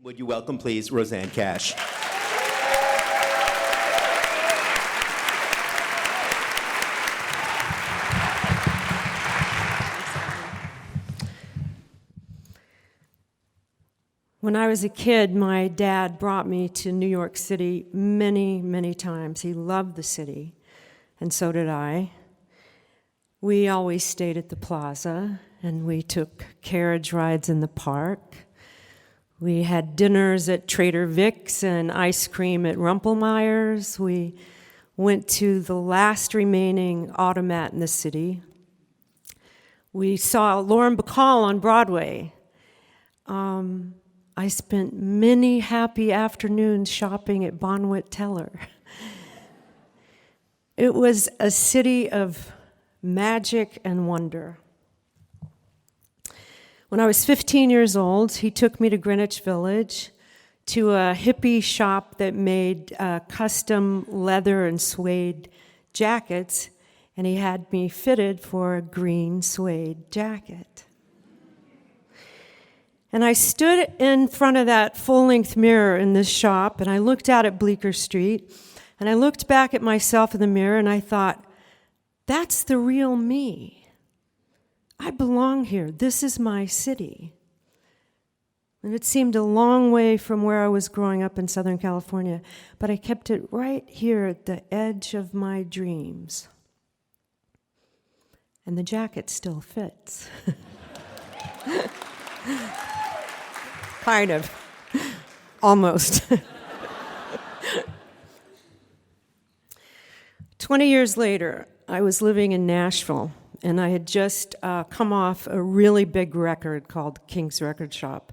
Would you welcome, please, Rosanne Cash? When I was a kid, my dad brought me to New York City many, many times. He loved the city, and so did I. We always stayed at the plaza, and we took carriage rides in the park. We had dinners at Trader Vic's and ice cream at Rumpelmeyer's. We went to the last remaining automat in the city. We saw Lauren Bacall on Broadway. I spent many happy afternoons shopping at Bonwit Teller. It was a city of magic and wonder. When I was 15 years old, he took me to Greenwich Village to a hippie shop that made custom leather and suede jackets, and he had me fitted for a green suede jacket. And I stood in front of that full-length mirror in this shop, and I looked out at Bleecker Street, and I looked back at myself in the mirror, and I thought, that's the real me. I belong here. This is my city. And it seemed a long way from where I was growing up in Southern California, but I kept it right here at the edge of my dreams. And the jacket still fits. Kind of. Almost. 20 years later, I was living in Nashville, and I had just come off a really big record called King's Record Shop.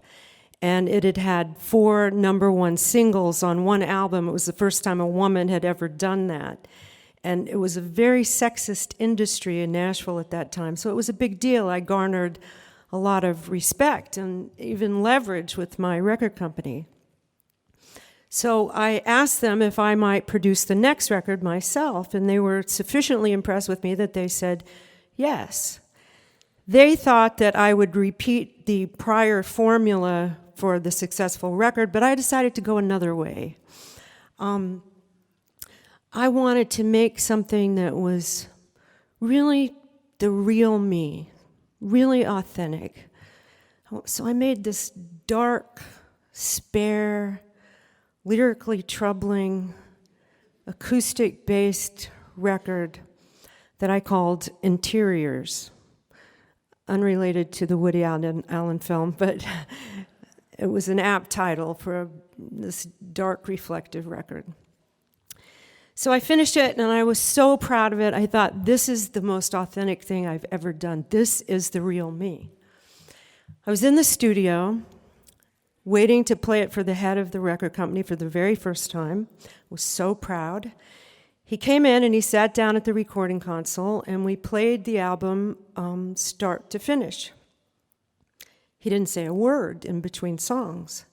And it had had 4 #1 singles on one album. It was the first time a woman had ever done that. And it was a very sexist industry in Nashville at that time, so it was a big deal. I garnered a lot of respect and even leverage with my record company. So I asked them if I might produce the next record myself, and they were sufficiently impressed with me that they said yes. They thought that I would repeat the prior formula for the successful record, but I decided to go another way. I wanted to make something that was really the real me, really authentic. So I made this dark, spare, lyrically troubling, acoustic-based record that I called Interiors, unrelated to the Woody Allen film, but it was an apt title for this dark, reflective record. So I finished it, and I was so proud of it. I thought, this is the most authentic thing I've ever done. This is the real me. I was in the studio, waiting to play it for the head of the record company for the very first time. I was so proud. He came in, and he sat down at the recording console, and we played the album start to finish. He didn't say a word in between songs.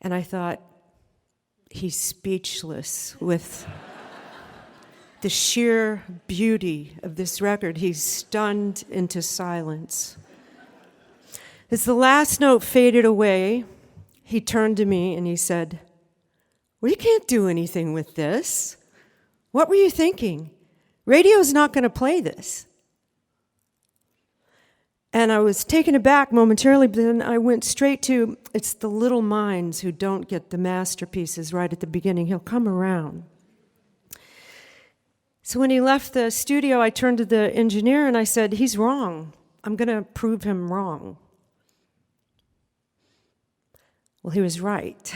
And I thought, he's speechless with the sheer beauty of this record. He's stunned into silence. As the last note faded away, he turned to me and he said, "We can't do anything with this. What were you thinking? Radio's not going to play this." And I was taken aback momentarily, but then I went straight to, it's the little minds who don't get the masterpieces right at the beginning. He'll come around. So when he left the studio, I turned to the engineer and I said, "He's wrong. I'm going to prove him wrong." Well, he was right.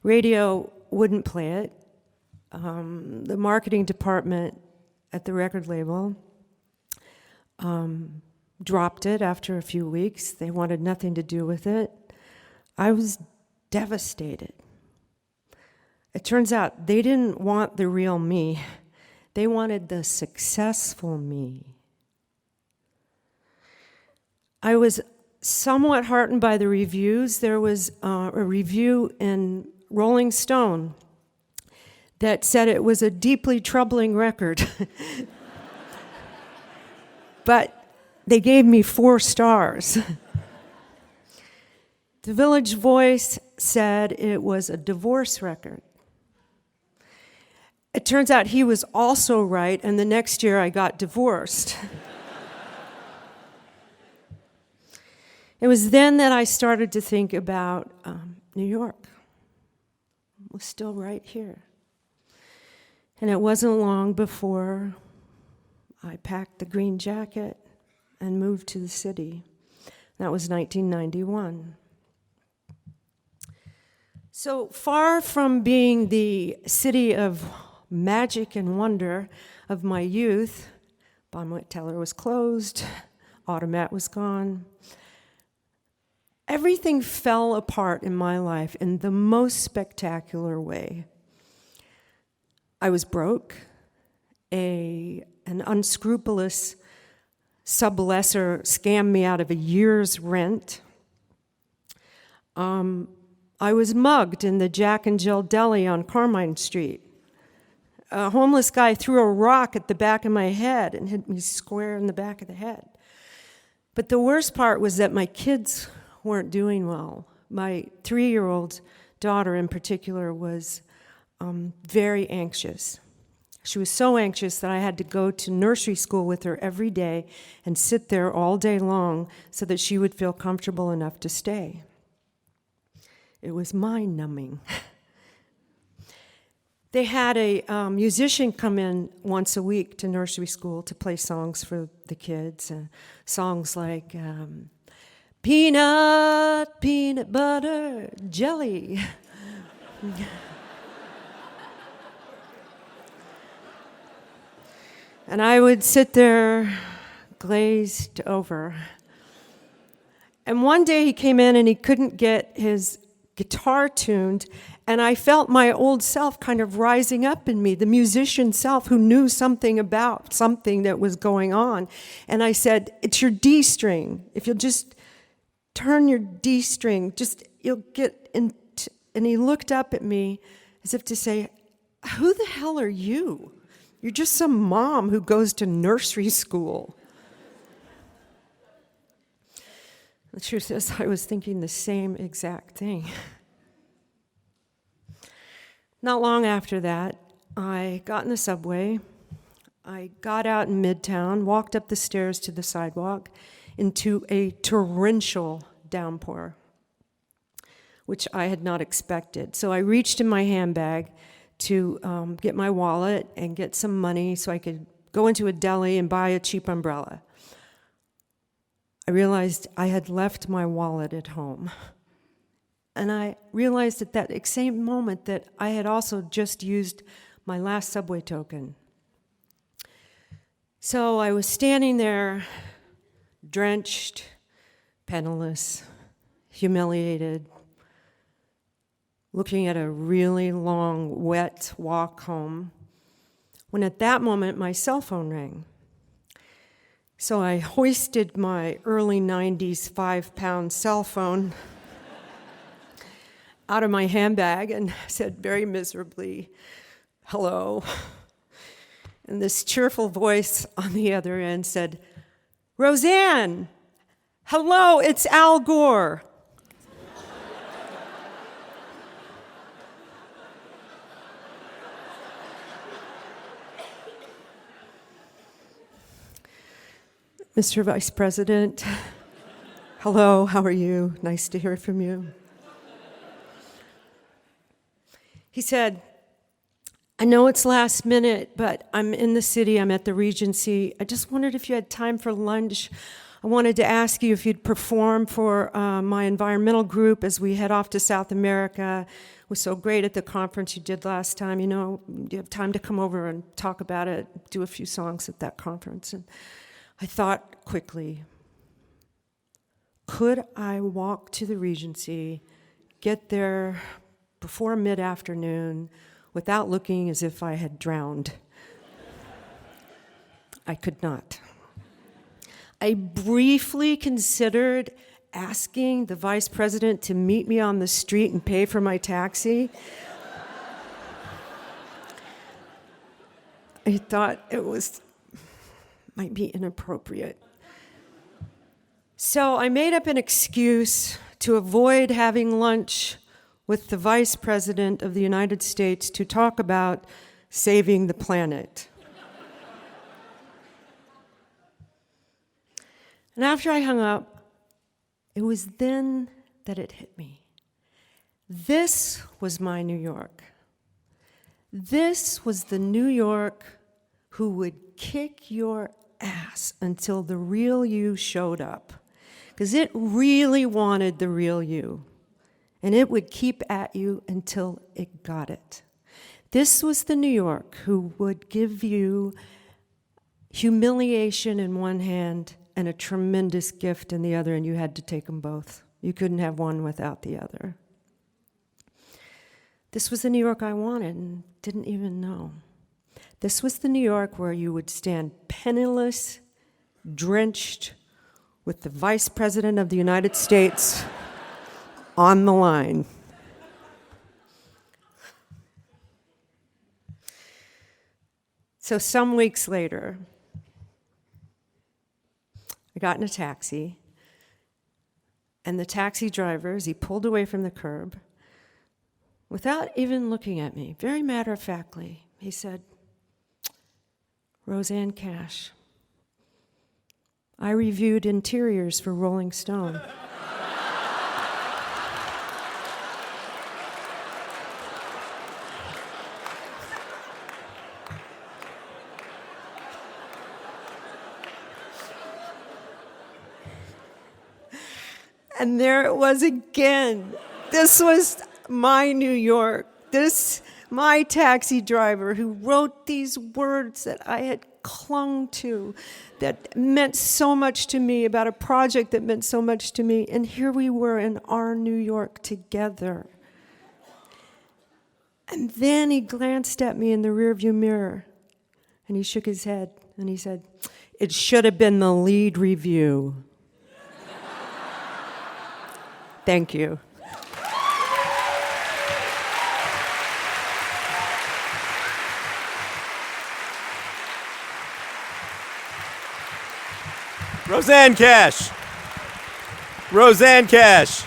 Radio wouldn't play it. The marketing department at the record label dropped it after a few weeks. They wanted nothing to do with it. I was devastated. It turns out they didn't want the real me. They wanted the successful me. I was somewhat heartened by the reviews. There was a review in Rolling Stone that said it was a deeply troubling record. But they gave me 4 stars. The Village Voice said it was a divorce record. It turns out he was also right, and the next year I got divorced. It was then that I started to think about New York. It was still right here. And it wasn't long before I packed the green jacket and moved to the city. That was 1991. So far from being the city of magic and wonder of my youth, Bonwit Teller was closed, Automat was gone. Everything fell apart in my life in the most spectacular way. I was broke. An unscrupulous sublessor scammed me out of a year's rent. I was mugged in the Jack and Jill Deli on Carmine Street. A homeless guy threw a rock at the back of my head and hit me square in the back of the head. But the worst part was that my kids weren't doing well. My 3-year-old daughter in particular was very anxious. She was so anxious that I had to go to nursery school with her every day and sit there all day long so that she would feel comfortable enough to stay. It was mind-numbing. They had a musician come in once a week to nursery school to play songs for the kids, songs like peanut, peanut butter, jelly. And I would sit there glazed over. And one day he came in and he couldn't get his guitar tuned, and I felt my old self kind of rising up in me, the musician self who knew something about something that was going on. And I said, "It's your D string. If you'll just turn your D string, you'll get into," and he looked up at me as if to say, "Who the hell are you? You're just some mom who goes to nursery school." The truth is, I was thinking the same exact thing. Not long after that, I got in the subway. I got out in Midtown, walked up the stairs to the sidewalk into a torrential downpour, which I had not expected. So I reached in my handbag to get my wallet and get some money so I could go into a deli and buy a cheap umbrella. I realized I had left my wallet at home. And I realized at that same moment that I had also just used my last subway token. So I was standing there, drenched, penniless, humiliated, looking at a really long, wet walk home, when at that moment my cell phone rang. So I hoisted my early 90s 5-pound cell phone out of my handbag and said very miserably, "Hello." And this cheerful voice on the other end said, "Rosanne, hello, it's Al Gore." Mr. Vice President, hello, how are you? Nice to hear from you. He said, "I know it's last minute, but I'm in the city, I'm at the Regency. I just wondered if you had time for lunch. I wanted to ask you if you'd perform for my environmental group as we head off to South America. It was so great at the conference you did last time. You know, do you have time to come over and talk about it, do a few songs at that conference?" And I thought quickly, could I walk to the Regency, get there before mid-afternoon without looking as if I had drowned? I could not. I briefly considered asking the vice president to meet me on the street and pay for my taxi. I thought it might be inappropriate. So I made up an excuse to avoid having lunch with the Vice President of the United States to talk about saving the planet. And after I hung up, it was then that it hit me. This was my New York. This was the New York who would kick your ass until the real you showed up. Because it really wanted the real you. And it would keep at you until it got it. This was the New York who would give you humiliation in one hand and a tremendous gift in the other, and you had to take them both. You couldn't have one without the other. This was the New York I wanted and didn't even know. This was the New York where you would stand penniless, drenched, with the Vice President of the United States on the line. So some weeks later, I got in a taxi, and the taxi driver, as he pulled away from the curb, without even looking at me, very matter-of-factly, he said, "Rosanne Cash, I reviewed interiors for Rolling Stone." And there it was again. This was my New York. My taxi driver who wrote these words that I had clung to, that meant so much to me, about a project that meant so much to me. And here we were in our New York together. And then he glanced at me in the rearview mirror, and he shook his head, and he said, "It should have been the lead review." Thank you. Rosanne Cash. Rosanne Cash.